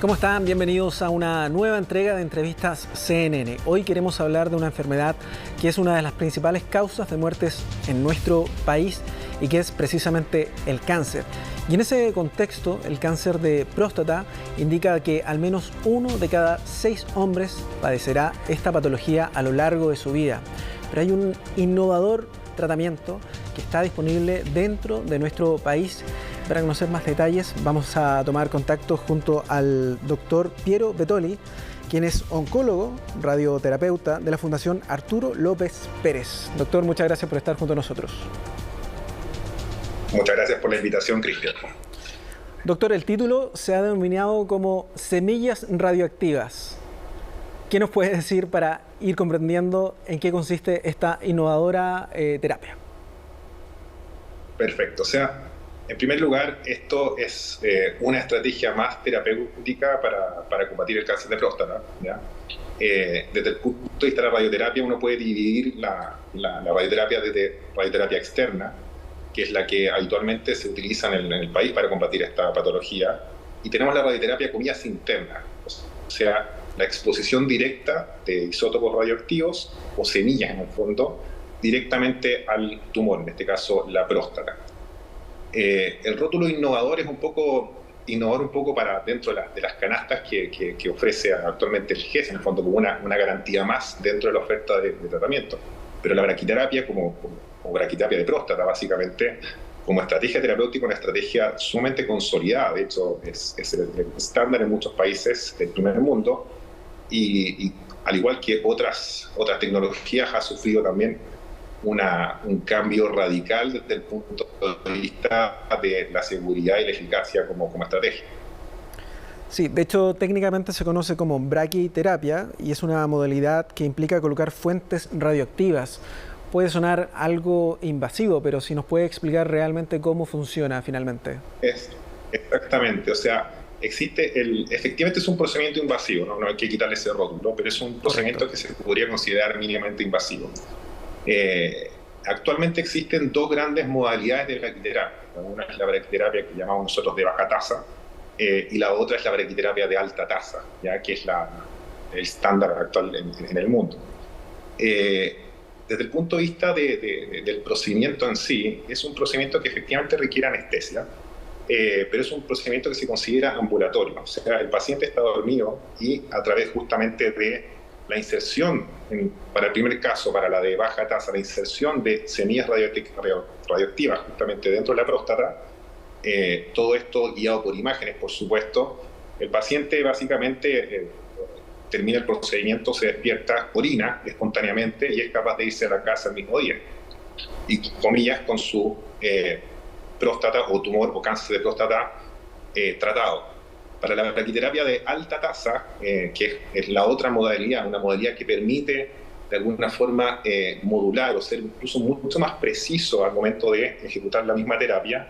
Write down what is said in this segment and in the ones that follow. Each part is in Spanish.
¿Cómo están? Bienvenidos a una nueva entrega de Entrevistas CNN. Hoy queremos hablar de una enfermedad que es una de las principales causas de muertes en nuestro país y que es precisamente el cáncer. Y en ese contexto, el cáncer de próstata indica que al menos 1 de cada 6 hombres padecerá esta patología a lo largo de su vida. Pero hay un innovador tratamiento que está disponible dentro de nuestro país. Para conocer más detalles, vamos a tomar contacto junto al doctor Piero Betoli, quien es oncólogo, radioterapeuta de la Fundación Arturo López Pérez. Doctor, muchas gracias por estar junto a nosotros. Muchas gracias por la invitación, Cristian. Doctor, el título se ha denominado como Semillas Radioactivas. ¿Qué nos puede decir para ir comprendiendo en qué consiste esta innovadora terapia? Perfecto. O sea, en primer lugar, esto es una estrategia más terapéutica para combatir el cáncer de próstata, ¿ya? Desde el punto de vista de la radioterapia, uno puede dividir la radioterapia desde radioterapia externa, que es la que habitualmente se utiliza en el país para combatir esta patología, y tenemos la radioterapia, comillas, interna, o sea, la exposición directa de isótopos radioactivos o semillas en el fondo directamente al tumor, en este caso la próstata. El rótulo innovador es un poco para dentro de las canastas que ofrece actualmente el GES, en el fondo como una garantía más dentro de la oferta de tratamiento. Pero la braquiterapia como braquiterapia de próstata, básicamente, como estrategia terapéutica, una estrategia sumamente consolidada. De hecho, es el estándar en muchos países del primer mundo, y al igual que otras tecnologías, ha sufrido también un cambio radical desde el punto de vista de la seguridad y la eficacia como estrategia. Sí, de hecho técnicamente se conoce como braquiterapia y es una modalidad que implica colocar fuentes radioactivas. Puede sonar algo invasivo, pero si nos puede explicar realmente cómo funciona finalmente. Exactamente, o sea, efectivamente es un procedimiento invasivo, no hay que quitarle ese rótulo, pero es un procedimiento que se podría considerar mínimamente invasivo. Actualmente existen 2 grandes modalidades de braquiterapia. Una es la braquiterapia que llamamos nosotros de baja tasa, y la otra es la braquiterapia de alta tasa, ¿ya? Que es el estándar actual en el mundo. Desde el punto de vista del procedimiento en sí, es un procedimiento que efectivamente requiere anestesia, pero es un procedimiento que se considera ambulatorio. O sea, el paciente está dormido y a través justamente de la inserción, para el primer caso, para la de baja tasa, la inserción de semillas radioactivas justamente dentro de la próstata, todo esto guiado por imágenes, por supuesto, el paciente básicamente termina el procedimiento, se despierta, orina espontáneamente y es capaz de irse a la casa el mismo día. Y, comillas, con su próstata o tumor o cáncer de próstata tratado. Para la braquiterapia de alta tasa, que es la otra modalidad, una modalidad que permite de alguna forma modular o ser incluso mucho más preciso al momento de ejecutar la misma terapia,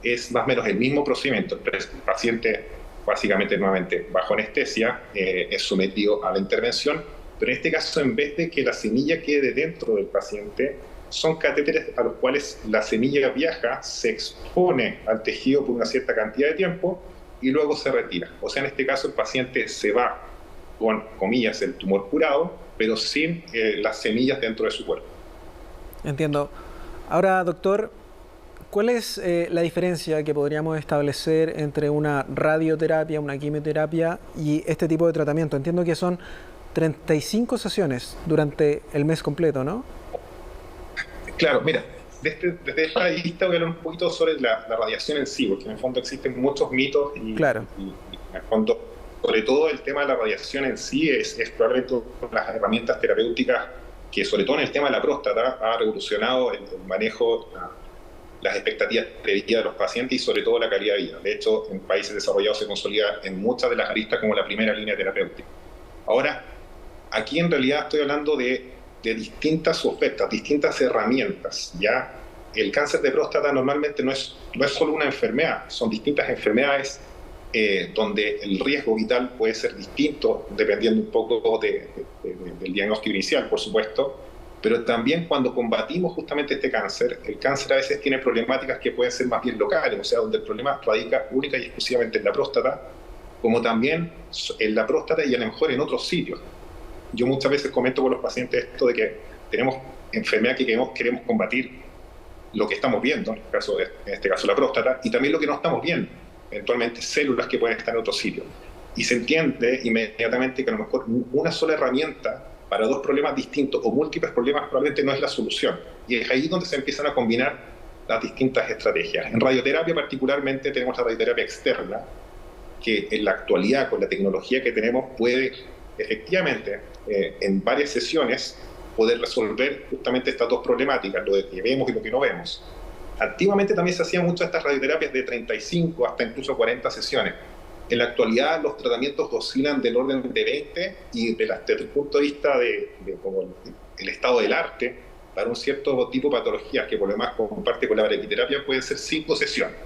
es más o menos el mismo procedimiento. El paciente, básicamente, nuevamente, bajo anestesia, es sometido a la intervención, pero en este caso, en vez de que la semilla quede dentro del paciente, son catéteres a los cuales la semilla viaja, se expone al tejido por una cierta cantidad de tiempo y luego se retira. O sea, en este caso el paciente se va con, comillas, el tumor curado, pero sin las semillas dentro de su cuerpo. Entiendo. Ahora, doctor, ¿cuál es la diferencia que podríamos establecer entre una radioterapia, una quimioterapia y este tipo de tratamiento? Entiendo que son 35 sesiones durante el mes completo, ¿no? Claro, mira, desde esta vista voy a hablar un poquito sobre la radiación en sí, porque en el fondo existen muchos mitos y, claro. y en el fondo, sobre todo el tema de la radiación en sí es probablemente una de las herramientas terapéuticas que, sobre todo en el tema de la próstata, ha revolucionado el manejo, las expectativas de vida de los pacientes y sobre todo la calidad de vida. De hecho, en países desarrollados se consolida en muchas de las aristas como la primera línea terapéutica. Ahora, aquí en realidad estoy hablando de distintas ofertas, distintas herramientas, ¿ya? El cáncer de próstata normalmente no es solo una enfermedad, son distintas enfermedades donde el riesgo vital puede ser distinto dependiendo un poco del diagnóstico inicial, por supuesto, pero también cuando combatimos justamente este cáncer, el cáncer a veces tiene problemáticas que pueden ser más bien locales, o sea, donde el problema radica única y exclusivamente en la próstata, como también en la próstata y a lo mejor en otros sitios. Yo muchas veces comento con los pacientes esto de que tenemos enfermedad que queremos combatir lo que estamos viendo, en este caso la próstata, y también lo que no estamos viendo, eventualmente células que pueden estar en otro sitio. Y se entiende inmediatamente que a lo mejor una sola herramienta para dos problemas distintos o múltiples problemas probablemente no es la solución. Y es ahí donde se empiezan a combinar las distintas estrategias. En radioterapia particularmente tenemos la radioterapia externa, que en la actualidad con la tecnología que tenemos puede efectivamente en varias sesiones poder resolver justamente estas dos problemáticas, lo de que vemos y lo que no vemos. Antiguamente también se hacían muchas de estas radioterapias de 35 hasta incluso 40 sesiones. En la actualidad los tratamientos oscilan del orden de 20 y desde el punto de vista de como el estado del arte, para un cierto tipo de patologías que por lo demás comparte con la braquiterapia pueden ser 5 sesiones.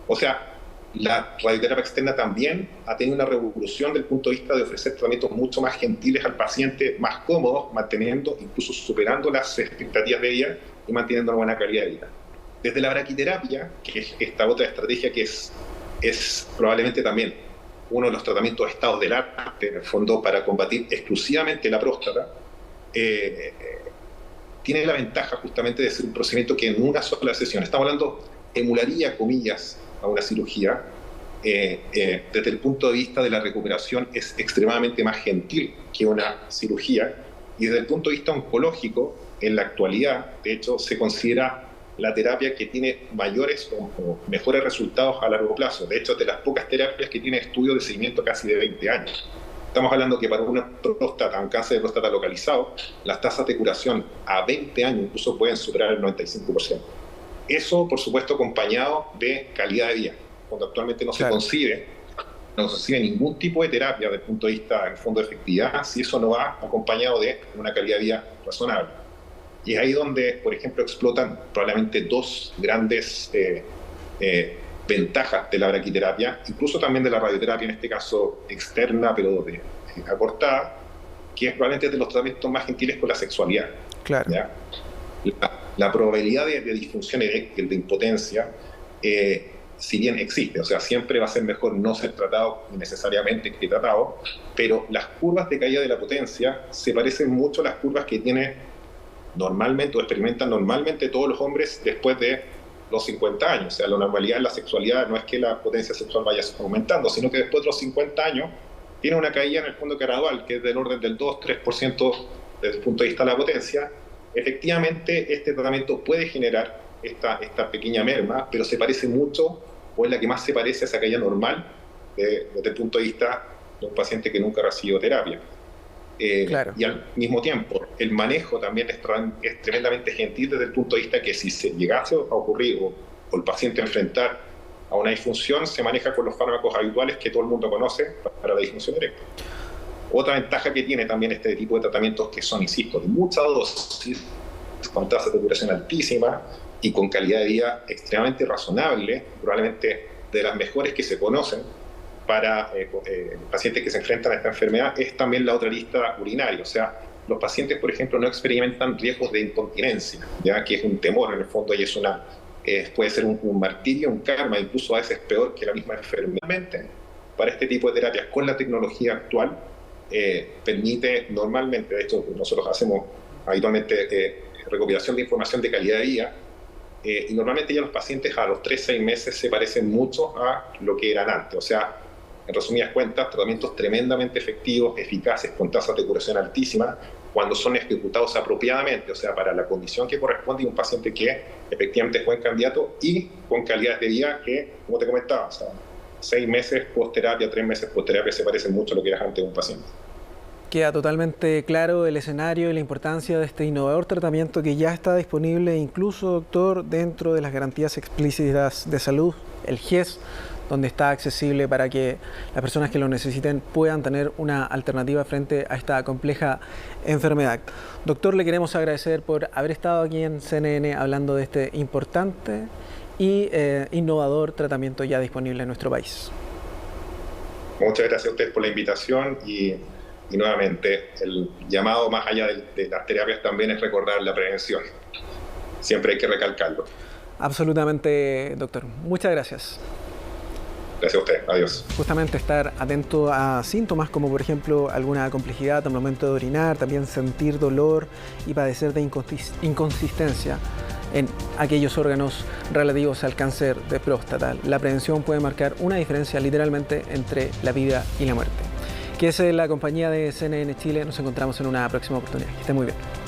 O sea, la radioterapia externa también ha tenido una revolución desde el punto de vista de ofrecer tratamientos mucho más gentiles al paciente, más cómodos, manteniendo, incluso superando las expectativas de vida y manteniendo una buena calidad de vida. Desde la braquiterapia, que es esta otra estrategia que es probablemente también uno de los tratamientos de estados del arte, en el fondo, para combatir exclusivamente la próstata, tiene la ventaja justamente de ser un procedimiento que en una sola sesión, estamos hablando, emularía, comillas, a una cirugía, desde el punto de vista de la recuperación es extremadamente más gentil que una cirugía, y desde el punto de vista oncológico, en la actualidad, de hecho, se considera la terapia que tiene mayores o mejores resultados a largo plazo. De hecho, de las pocas terapias que tiene estudios de seguimiento casi de 20 años. Estamos hablando que para una próstata, un cáncer de próstata localizado, las tasas de curación a 20 años incluso pueden superar el 95%. Eso, por supuesto, acompañado de calidad de vida, cuando actualmente no se concibe ningún tipo de terapia desde el punto de vista, en el fondo, de efectividad, si eso no va acompañado de una calidad de vida razonable. Y es ahí donde, por ejemplo, explotan probablemente dos grandes ventajas de la braquiterapia, incluso también de la radioterapia, en este caso externa, pero acortada, que es probablemente de los tratamientos más gentiles con la sexualidad. Claro. ¿Ya? La probabilidad de disfunción eréctil, de impotencia, si bien existe, o sea, siempre va a ser mejor no ser tratado necesariamente que tratado, pero las curvas de caída de la potencia se parecen mucho a las curvas que tiene normalmente o experimentan normalmente todos los hombres después de los 50 años. O sea, la normalidad en la sexualidad no es que la potencia sexual vaya aumentando, sino que después de los 50 años tiene una caída en el fondo gradual, que es del orden del 2-3% desde el punto de vista de la potencia. Efectivamente, este tratamiento puede generar esta pequeña merma, pero se parece mucho, o es la que más se parece a esa caída normal desde el punto de vista de un paciente que nunca recibió terapia. Claro. Y al mismo tiempo, el manejo también es tremendamente gentil desde el punto de vista que si se llegase a ocurrir o el paciente enfrentar a una disfunción, se maneja con los fármacos habituales que todo el mundo conoce para la disfunción eréctil. Otra ventaja que tiene también este tipo de tratamientos, que son, insisto, de mucha dosis, con tasas de curación altísimas y con calidad de vida extremadamente razonable, probablemente de las mejores que se conocen para pacientes que se enfrentan a esta enfermedad, es también la otra lista urinaria. O sea, los pacientes, por ejemplo, no experimentan riesgos de incontinencia, ya que es un temor en el fondo y puede ser un martirio, un karma, incluso a veces peor que la misma enfermedad. Para este tipo de terapias con la tecnología actual, permite normalmente, de hecho nosotros hacemos habitualmente recopilación de información de calidad de vida, y normalmente ya los pacientes a los 3-6 meses se parecen mucho a lo que eran antes. O sea, en resumidas cuentas, tratamientos tremendamente efectivos, eficaces, con tasas de curación altísimas, cuando son ejecutados apropiadamente, o sea, para la condición que corresponde, y un paciente que efectivamente es buen candidato y con calidad de vida que, como te comentaba, o sea, 6 meses post-terapia, 3 meses post-terapia se parecen mucho a lo que era antes de un paciente. Queda totalmente claro el escenario y la importancia de este innovador tratamiento que ya está disponible incluso, doctor, dentro de las garantías explícitas de salud, el GES, donde está accesible para que las personas que lo necesiten puedan tener una alternativa frente a esta compleja enfermedad. Doctor, le queremos agradecer por haber estado aquí en CNN hablando de este importante y innovador tratamiento ya disponible en nuestro país. Muchas gracias a ustedes por la invitación y nuevamente el llamado más allá de las terapias también es recordar la prevención. Siempre hay que recalcarlo. Absolutamente, doctor. Muchas gracias. Gracias a usted. Adiós. Justamente estar atento a síntomas como por ejemplo alguna complejidad al momento de orinar, también sentir dolor y padecer de inconsistencia en aquellos órganos relativos al cáncer de próstata. La prevención puede marcar una diferencia literalmente entre la vida y la muerte. Que es la compañía de CNN Chile. Nos encontramos en una próxima oportunidad. Que esté muy bien.